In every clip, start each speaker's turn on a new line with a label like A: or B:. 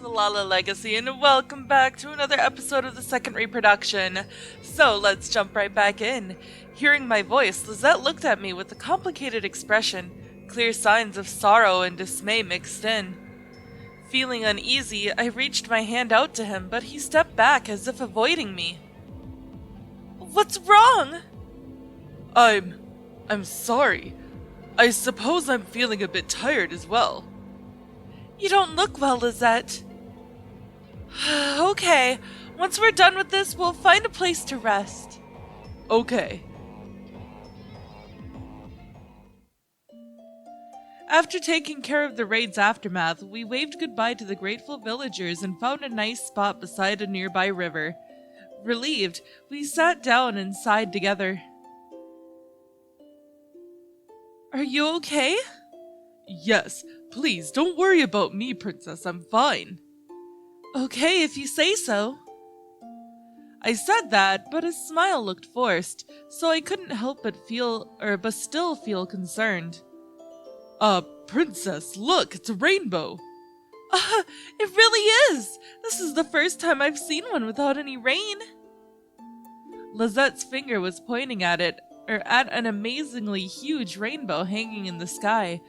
A: the Lala Legacy, and welcome back to another episode of the second reproduction. So let's jump right back in. Hearing my voice, Lizette looked at me with a complicated expression, clear signs of sorrow and dismay mixed in. Feeling uneasy, I reached my hand out to him, but he stepped back as if avoiding me. What's wrong? I'm sorry. I suppose I'm feeling a bit tired as well. You don't look well, Lizette. Okay, once we're done with this, we'll find a place to rest. Okay. After taking care of the raid's aftermath, we waved goodbye to the grateful villagers and found a nice spot beside a nearby river. Relieved, we sat down and sighed together. Are you okay? Yes, please don't worry about me, Princess. I'm fine. Okay, if you say so. I said that, but his smile looked forced, so I couldn't help but still feel concerned. Princess, look, it's a rainbow. It really is! This is the first time I've seen one without any rain. Lizette's finger was pointing at an amazingly huge rainbow hanging in the sky.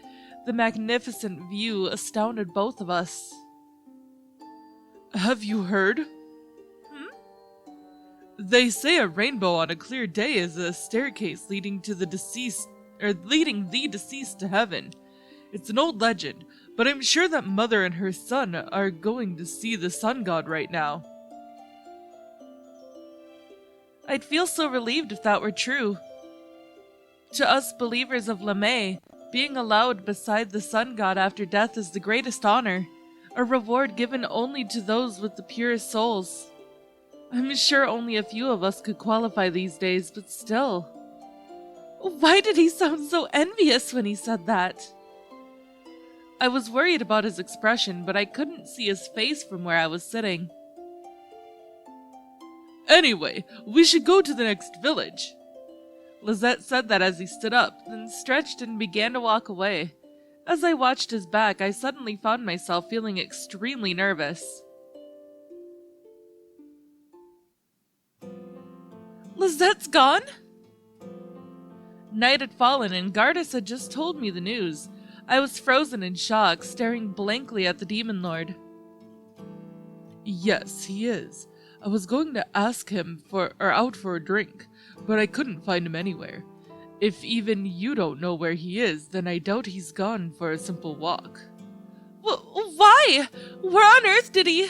A: The magnificent view astounded both of us. Have you heard? They say a rainbow on a clear day is a staircase leading the deceased to heaven. It's an old legend, but I'm sure that Mother and her son are going to see the sun god right now. I'd feel so relieved if that were true. To us believers of Lamay, being allowed beside the sun god after death is the greatest honor, a reward given only to those with the purest souls. I'm sure only a few of us could qualify these days, but still. Why did he sound so envious when he said that? I was worried about his expression, but I couldn't see his face from where I was sitting. Anyway, we should go to the next village. Lizette said that as he stood up, then stretched and began to walk away. As I watched his back, I suddenly found myself feeling extremely nervous. Lizette's gone? Night had fallen and Gardas had just told me the news. I was frozen in shock, staring blankly at the Demon Lord. Yes, he is. I was going to ask him out for a drink, but I couldn't find him anywhere. If even you don't know where he is, then I doubt he's gone for a simple walk. Why? Where on earth did he?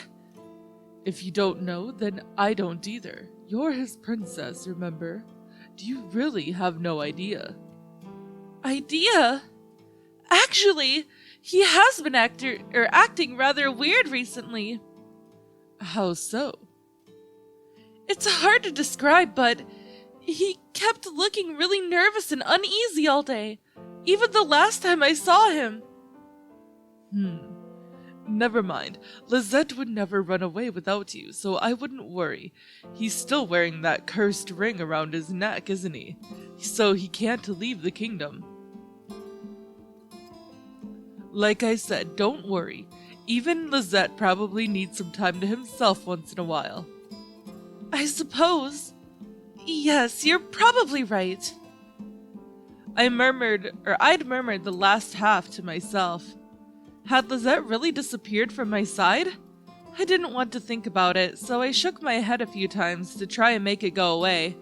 A: If you don't know, then I don't either. You're his princess, remember? Do you really have no idea? Idea? Actually, he has been acting rather weird recently. How so? It's hard to describe, but he kept looking really nervous and uneasy all day, even the last time I saw him. Never mind. Lizette would never run away without you, so I wouldn't worry. He's still wearing that cursed ring around his neck, isn't he? So he can't leave the kingdom. Like I said, don't worry. Even Lizette probably needs some time to himself once in a while. I suppose. Yes, you're probably right. I'd murmured the last half to myself. Had Lizette really disappeared from my side? I didn't want to think about it, so I shook my head a few times to try and make it go away.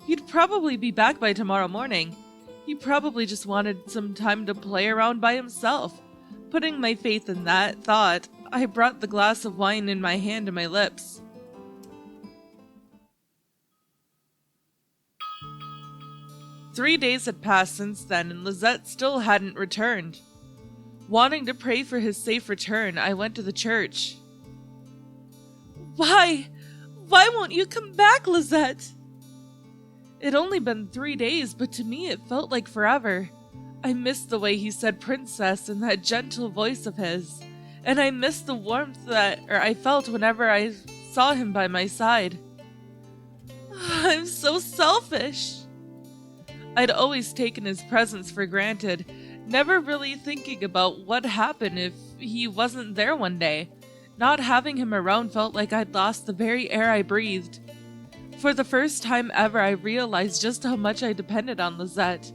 A: He'd probably be back by tomorrow morning. He probably just wanted some time to play around by himself. Putting my faith in that thought, I brought the glass of wine in my hand to my lips. Three days had passed since then, and Lizette still hadn't returned. Wanting to pray for his safe return, I went to the church. Why? Why won't you come back, Lizette? It'd only been 3 days, but to me it felt like forever. I missed the way he said princess and that gentle voice of his, and I missed the warmth I felt whenever I saw him by my side. I'm so selfish. I'd always taken his presence for granted, never really thinking about what happened if he wasn't there one day. Not having him around felt like I'd lost the very air I breathed. For the first time ever, I realized just how much I depended on Lizette.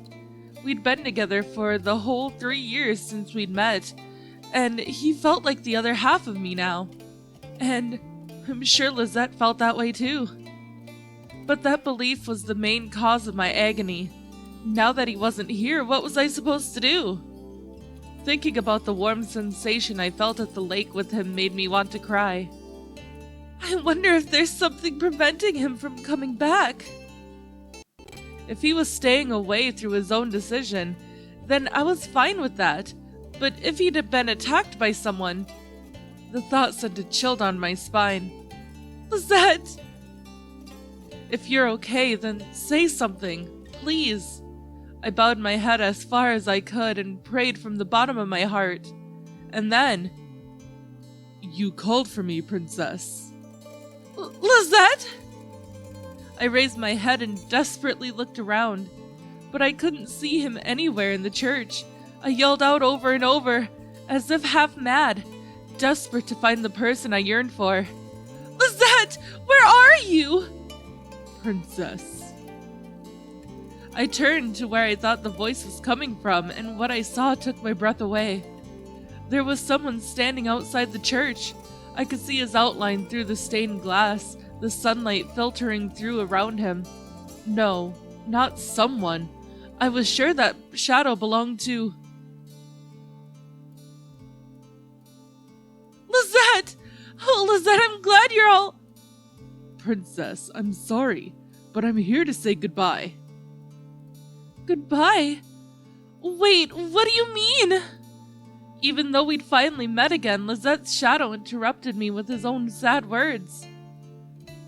A: We'd been together for the whole 3 years since we'd met, and he felt like the other half of me now. And I'm sure Lizette felt that way too. But that belief was the main cause of my agony. Now that he wasn't here, what was I supposed to do? Thinking about the warm sensation I felt at the lake with him made me want to cry. I wonder if there's something preventing him from coming back. If he was staying away through his own decision, then I was fine with that. But if he'd have been attacked by someone, the thought sent a chill down my spine. Lizette! If you're okay, then say something, please. I bowed my head as far as I could and prayed from the bottom of my heart. And then... You called for me, Princess. Lizette? I raised my head and desperately looked around, but I couldn't see him anywhere in the church. I yelled out over and over, as if half mad, desperate to find the person I yearned for. Lizette, where are you? Princess. I turned to where I thought the voice was coming from, and what I saw took my breath away. There was someone standing outside the church. I could see his outline through the stained glass, the sunlight filtering through around him. No, not someone. I was sure that shadow belonged to... Lizette! Oh, Lizette, I'm glad you're all... Princess, I'm sorry, but I'm here to say goodbye. Goodbye? Wait, what do you mean? Even though we'd finally met again, Lizette's shadow interrupted me with his own sad words.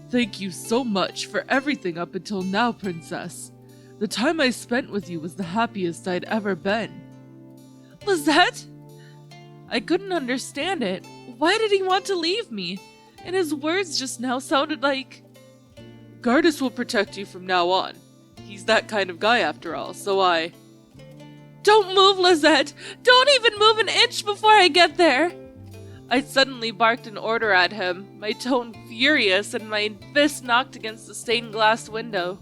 A: Thank you so much for everything up until now, Princess. The time I spent with you was the happiest I'd ever been. Lizette? I couldn't understand it. Why did he want to leave me? And his words just now sounded like... Gardas will protect you from now on. He's that kind of guy after all, so I... Don't move, Lizette! Don't even move an inch before I get there! I suddenly barked an order at him, my tone furious and my fist knocked against the stained glass window.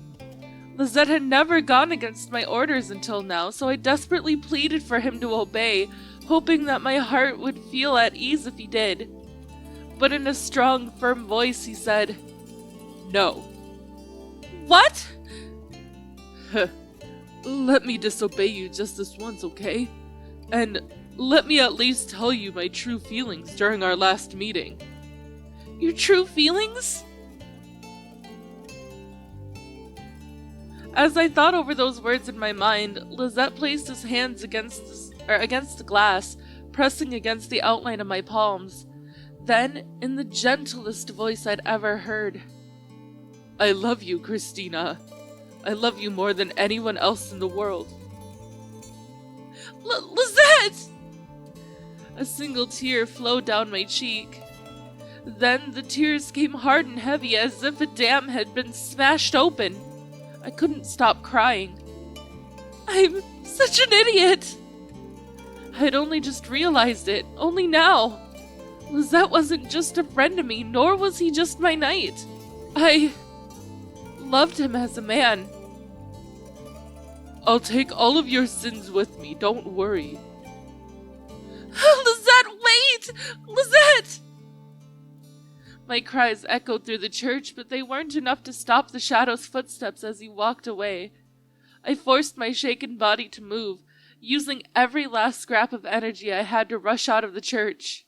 A: Lizette had never gone against my orders until now, so I desperately pleaded for him to obey, hoping that my heart would feel at ease if he did. But in a strong, firm voice he said, No. What? Let me disobey you just this once, okay? And let me at least tell you my true feelings during our last meeting. Your true feelings? As I thought over those words in my mind, Lizette placed his hands against the glass, pressing against the outline of my palms. Then, in the gentlest voice I'd ever heard, I love you, Christina. I love you more than anyone else in the world. Lizette! A single tear flowed down my cheek. Then the tears came hard and heavy as if a dam had been smashed open. I couldn't stop crying. I'm such an idiot! I'd only just realized it, only now. Lizette wasn't just a friend to me, nor was he just my knight. I loved him as a man. I'll take all of your sins with me, don't worry. Lizette, wait! Lizette! My cries echoed through the church, but they weren't enough to stop the shadow's footsteps as he walked away. I forced my shaken body to move, using every last scrap of energy I had to rush out of the church.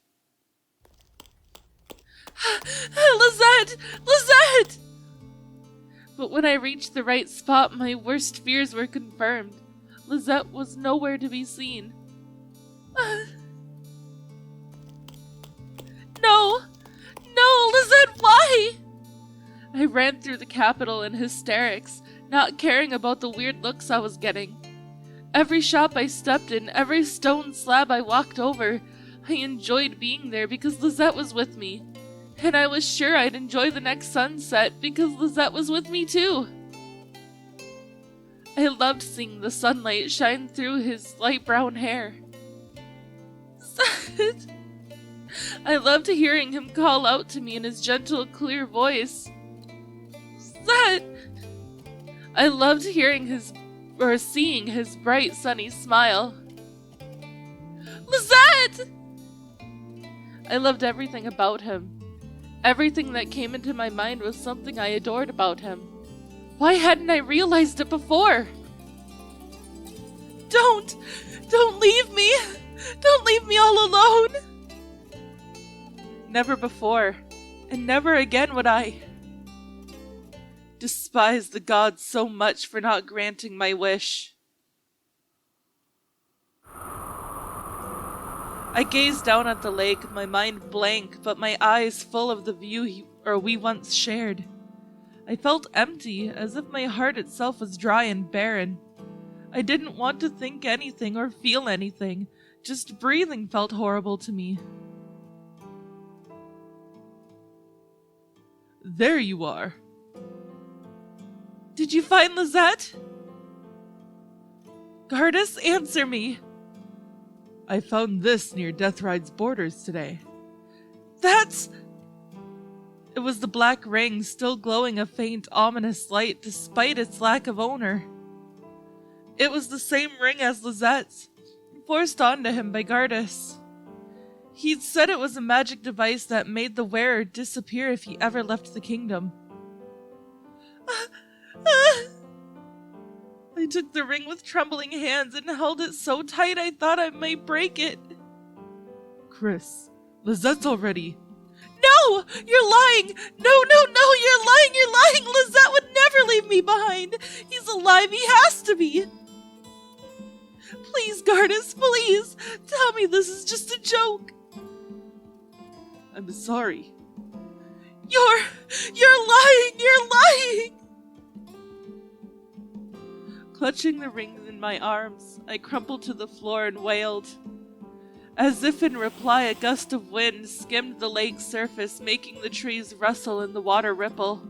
A: Lizette! Lizette! But when I reached the right spot, my worst fears were confirmed. Lizette was nowhere to be seen. No! No, Lizette, why? I ran through the capital in hysterics, not caring about the weird looks I was getting. Every shop I stepped in, every stone slab I walked over, I enjoyed being there because Lizette was with me. And I was sure I'd enjoy the next sunset because Lizette was with me too. I loved seeing the sunlight shine through his light brown hair. I loved hearing him call out to me in his gentle, clear voice. Lizette! I loved seeing his bright, sunny smile. Lizette! I loved everything about him. Everything that came into my mind was something I adored about him. Why hadn't I realized it before? Don't leave me! Don't leave me all alone! Never before, and never again would I despise the gods so much for not granting my wish. I gazed down at the lake, my mind blank, but my eyes full of the view we once shared. I felt empty, as if my heart itself was dry and barren. I didn't want to think anything or feel anything. Just breathing felt horrible to me. There you are. Did you find Lizette? Gardas, answer me. I found this near Deathride's borders today. It was the black ring, still glowing a faint, ominous light despite its lack of owner. It was the same ring as Lizette's, forced onto him by Gardas. He'd said it was a magic device that made the wearer disappear if he ever left the kingdom. I took the ring with trembling hands and held it so tight I thought I might break it. Chris, Lizette's already... No! You're lying! No, you're lying! Lizette would never leave me behind! He's alive, he has to be! Please, Gardas, please! Tell me this is just a joke! I'm sorry. You're lying! Clutching the ring in my arms, I crumpled to the floor and wailed. As if in reply, a gust of wind skimmed the lake's surface, making the trees rustle and the water ripple.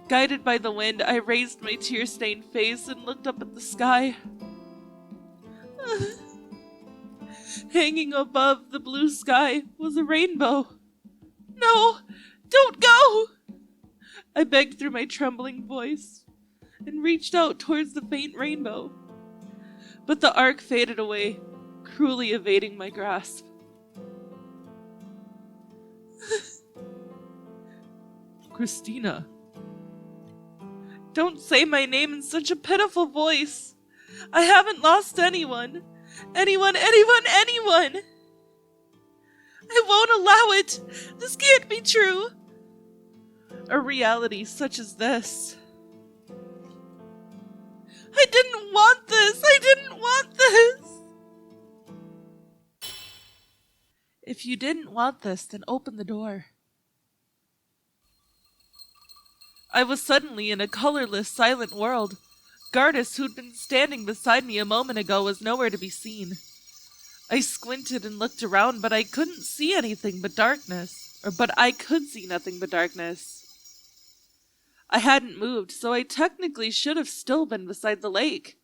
A: Guided by the wind, I raised my tear-stained face and looked up at the sky. Hanging above the blue sky was a rainbow. No, don't go! I begged through my trembling voice and reached out towards the faint rainbow. But the arc faded away, cruelly evading my grasp. Christina. Don't say my name in such a pitiful voice. I haven't lost anyone. Anyone! I won't allow it! This can't be true! A reality such as this. I didn't want this! If you didn't want this, then open the door. I was suddenly in a colorless, silent world. Gardas, who'd been standing beside me a moment ago, was nowhere to be seen. I squinted and looked around, but I couldn't see anything but darkness. I could see nothing but darkness. I hadn't moved, so I technically should have still been beside the lake.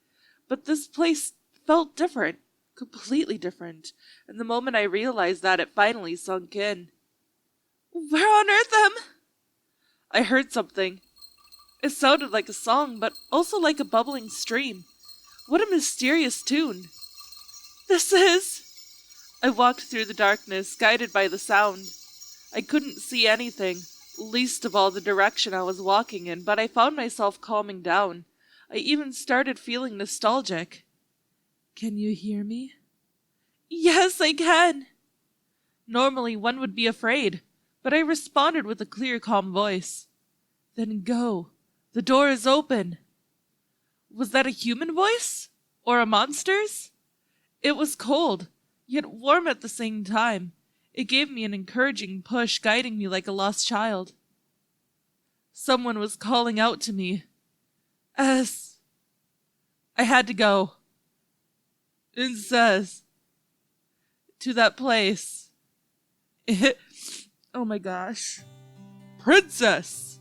A: But this place felt different, completely different, and the moment I realized that, it finally sunk in. Where on earth am... I heard something. It sounded like a song, but also like a bubbling stream. What a mysterious tune. This is... I walked through the darkness, guided by the sound. I couldn't see anything, least of all the direction I was walking in, but I found myself calming down. I even started feeling nostalgic. Can you hear me? Yes, I can. Normally one would be afraid, but I responded with a clear, calm voice. Then go. The door is open. Was that a human voice? Or a monster's? It was cold, yet warm at the same time. It gave me an encouraging push, guiding me like a lost child. Someone was calling out to me. S. I had to go. It says. To that place. Oh my gosh. Princess!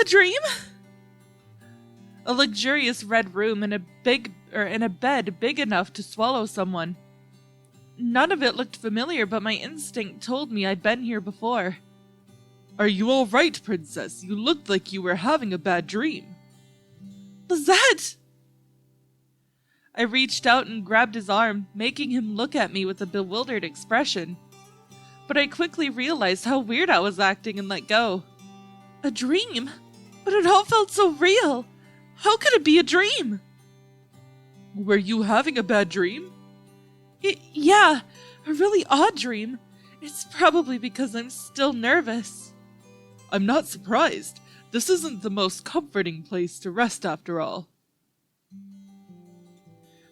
A: A dream? A luxurious red room and a in a bed big enough to swallow someone. None of it looked familiar, but my instinct told me I'd been here before. Are you all right, Princess? You looked like you were having a bad dream. Lizette! I reached out and grabbed his arm, making him look at me with a bewildered expression. But I quickly realized how weird I was acting and let go. A dream? But it all felt so real. How could it be a dream? Were you having a bad dream? Yeah, a really odd dream. It's probably because I'm still nervous. I'm not surprised. This isn't the most comforting place to rest after all.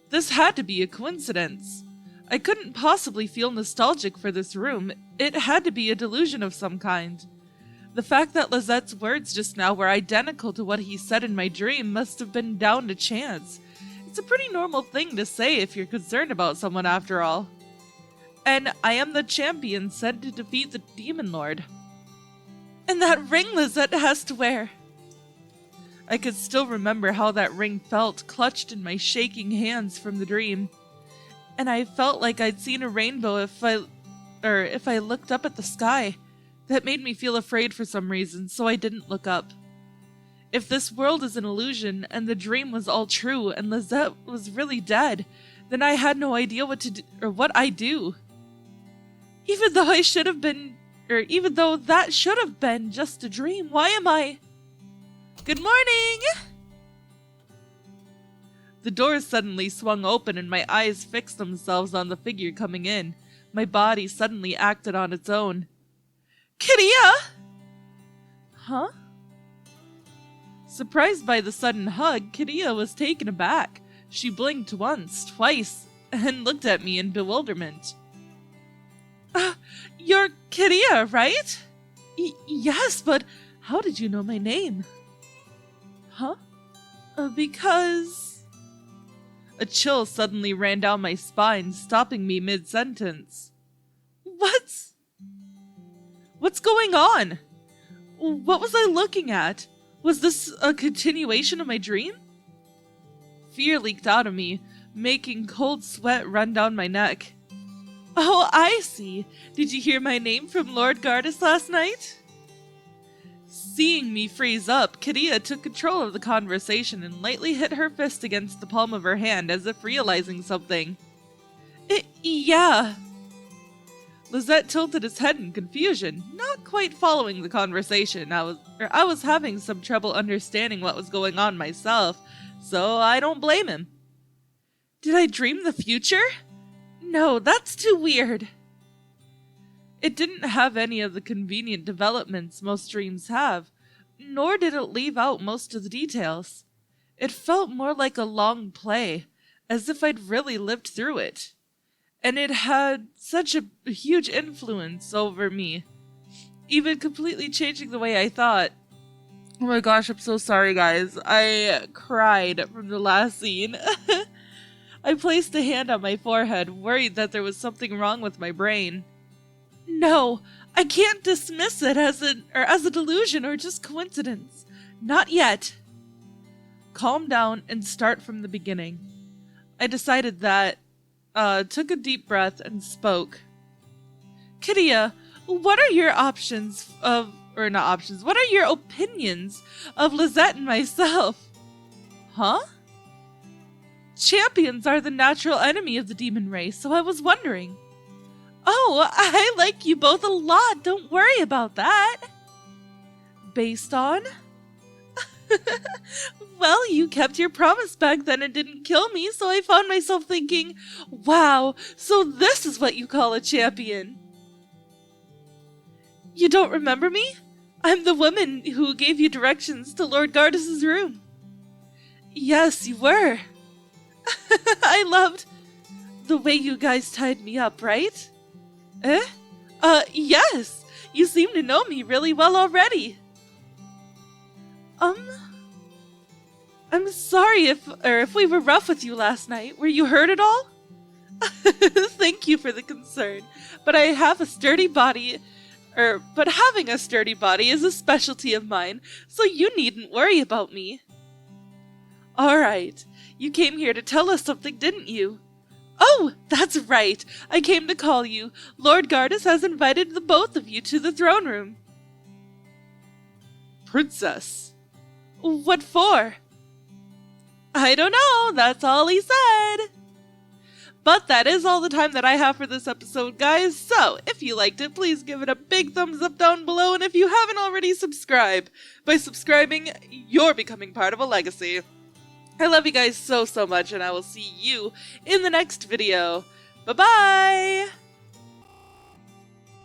A: This had to be a coincidence. I couldn't possibly feel nostalgic for this room. It had to be a delusion of some kind. The fact that Lizette's words just now were identical to what he said in my dream must have been down to chance. It's a pretty normal thing to say if you're concerned about someone after all. And I am the champion sent to defeat the Demon Lord. And that ring Lizette has to wear. I could still remember how that ring felt clutched in my shaking hands from the dream. And I felt like I'd seen a rainbow if I looked up at the sky. That made me feel afraid for some reason, so I didn't look up. If this world is an illusion and the dream was all true and Lizette was really dead, then I had no idea what to do or what I do. Even though that should have been just a dream, why am I? Good morning! The doors suddenly swung open and my eyes fixed themselves on the figure coming in. My body suddenly acted on its own. Christina! Huh? Surprised by the sudden hug, Christina was taken aback. She blinked once, twice, and looked at me in bewilderment. You're Christina, right? Yes, but how did you know my name? Huh? Because... A chill suddenly ran down my spine, stopping me mid-sentence. What's going on? What was I looking at? Was this a continuation of my dream? Fear leaked out of me, making cold sweat run down my neck. Oh, I see. Did you hear my name from Lord Gardas last night? Seeing me freeze up, Christina took control of the conversation and lightly hit her fist against the palm of her hand as if realizing something. Yeah. Lizette tilted his head in confusion, not quite following the conversation. I was having some trouble understanding what was going on myself, so I don't blame him. Did I dream the future? No, that's too weird. It didn't have any of the convenient developments most dreams have, nor did it leave out most of the details. It felt more like a long play, as if I'd really lived through it. And it had such a huge influence over me, even completely changing the way I thought. Oh my gosh, I'm so sorry, guys. I cried from the last scene. I placed a hand on my forehead, worried that there was something wrong with my brain. No, I can't dismiss it as a delusion or just coincidence. Not yet. Calm down and start from the beginning. I decided that, took a deep breath and spoke. Christina, what are your what are your opinions of Lizette and myself? Huh? Champions are the natural enemy of the demon race, so I was wondering. Oh, I like you both a lot, don't worry about that. Based on? Well, you kept your promise back then and didn't kill me, so I found myself thinking, wow, so this is what you call a champion. You don't remember me? I'm the woman who gave you directions to Lord Gardas' room. Yes, you were. I loved the way you guys tied me up, right? Yes. You seem to know me really well already. I'm sorry if we were rough with you last night. Were you hurt at all? Thank you for the concern, but I have a sturdy body, but having a sturdy body is a specialty of mine, so you needn't worry about me. Alright, You came here to tell us something, didn't you? Oh, that's right. I came to call you. Lord Gardas has invited the both of you to the throne room. Princess. What for? I don't know. That's all he said. But that is all the time that I have for this episode, guys. So, if you liked it, please give it a big thumbs up down below. And if you haven't already, subscribe. By subscribing, you're becoming part of a legacy. I love you guys so much, and I will see you in the next video. Bye-bye!